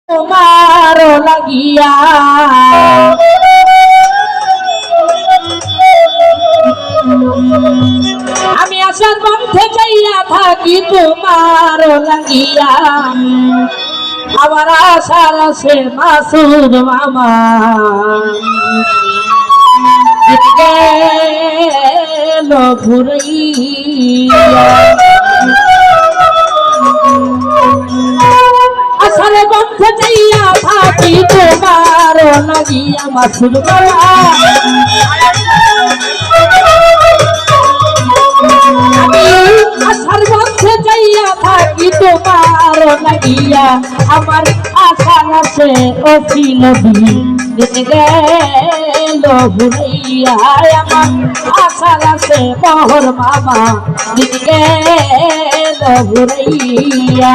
তোমার লাগিয়া আমি আশার পথে যাইয়া থাকি তোমার লাগিয়া আমার আশার আছে মাসুদ মামা গেল ঘুরাইয়া আশার পথে যাইয়া থাকি তোমার লাগিয়া মাসুদ মামা আশার মধ্যে যাইয়া থাকি তোমার লাগিয়া আমার আশার আছে অখিল দিন গেল ভুলাইয়া আমার আশার আছে বহর মামা দিন গেল ভুলাইয়া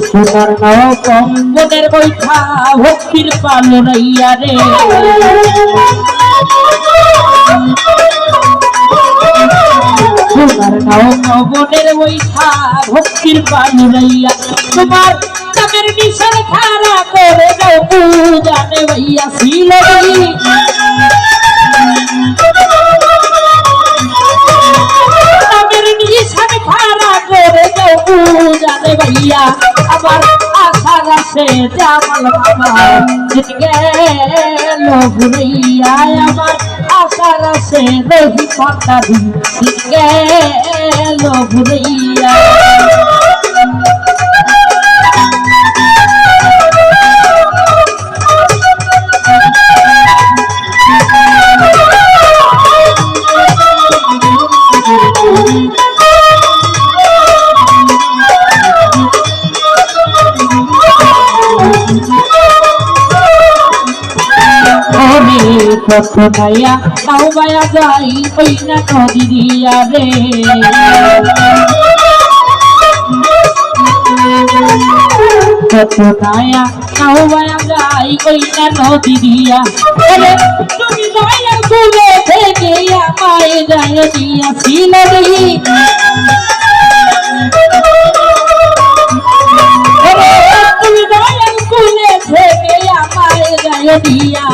সোনার নৌকম মনের বৈঠা ভক্তির পালনাইয়া রে সোনার নৌকম মনের বৈঠা ভক্তির পালনাইয়া তোমার নামের নিশান খাড়া করে দাও পূজানে ভাইয়া ছিল নামের নিশান খাড়া করে দাও পূজানে ভাইয়া আমার আশার আছে জামাল মামা দিন গেল ঘুরাইয়া আমার আশার আছে রহি পাতা দিন গেল ঘুরাইয়া কত গায়া তাও গায়া যাই ওই না নদী দিয়া রে কত গায়া তাও গায়া যাই ওই না নদী দিয়া তুমি দয়ার কুলে থেকে আমায় যায় দিয়াছিল তুমি দয়ার কুলে থেকে আমায় যায় দিয়া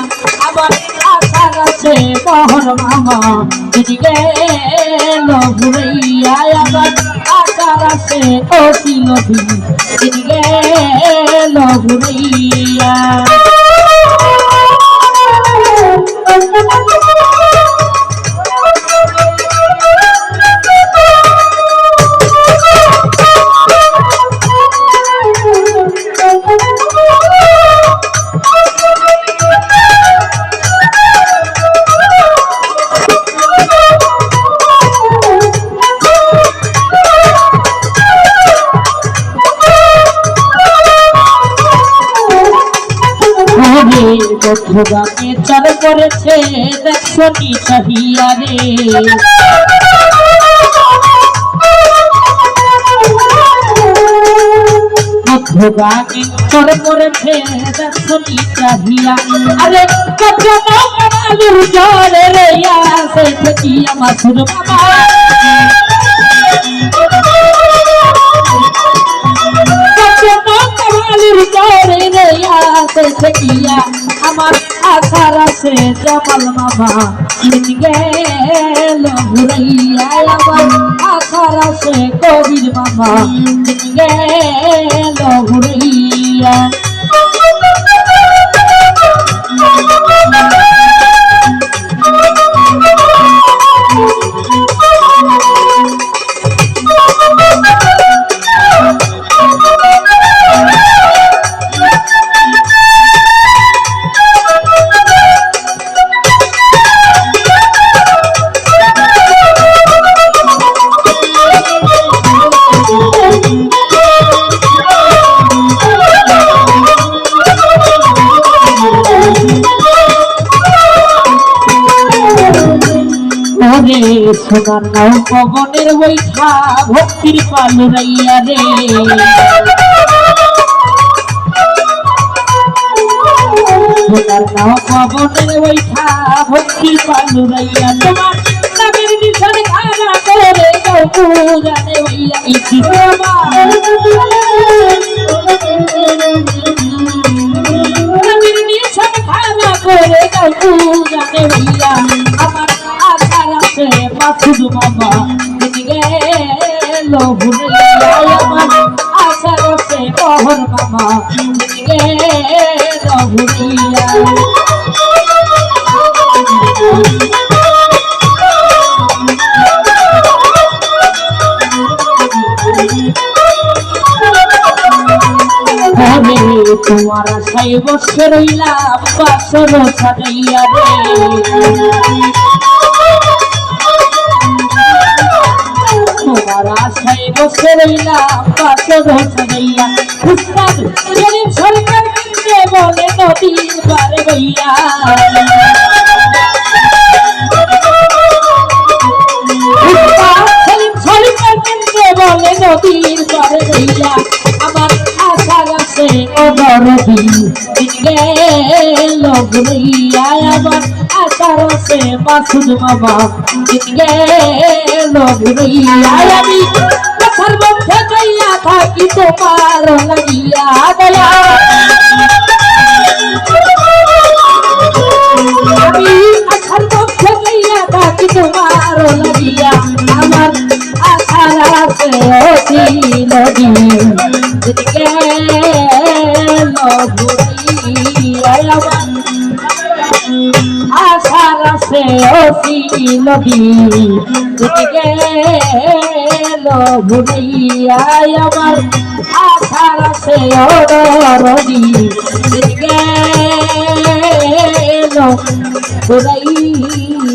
আমার আশার আছে বহর মামা দিন গেল ঘুরাইয়া আমার আশার আছে অতি নদী দিন গেল ঘুরাইয়া গানে চার করেছে দেখো নি চাহিয়া রে গানে চার করেছে দেখো নি চাহিয়া আরে কত মামালুর জলে রে আসে কি আমার সুর মামা আমার আশার আছে জামাল মামা দিন গেল ঘুরাইয়া আমার আশার আছে কবির মামা দিন গেল ঘুরাইয়া সোনার নাও পবনের বৈঠা ভক্তির পালুরাইয়া রে সোনার নাও পবনের বৈঠা ভক্তির পালুরাইয়া তোমার নামের নিশানে খানা করে যাও পুরানে হইয়া ইতি নামের নিশানে খানা করে যাও পুরানে হইয়া আমার মাসুদ মামা গেল ভুলিয়া আমার আশা রসে বহর মামা গেল ভুলিয়া তোমার আশায় বসে রইলাম বাসর সাজাইয়া রে তোমার আশায় বসে রইলাম বাসর সাজাইয়া উস্তাদ গরিব সরকার কিনতে বলে নদীর পারে বইয়া উস্তাদ গরিব সরকার কিনতে বলে নদীর পারে বইয়া আমার আশা আছে অগরদি গেল ভুলিয়া আমার আশা আছে মাসুদ মামা গেল ভুলিয়া আমি কথার মধ্যে যাইয়া থাকি তোমার লাগিয়া দয়া আমি আশার মধ্যে যাইয়া থাকি তোমার লাগিয়া আমার আশার আছে অতি নদী আশার আছে অতি নদী গেল ভুলিয়া আমার আশার আছে অরদি গেল ভুলিয়া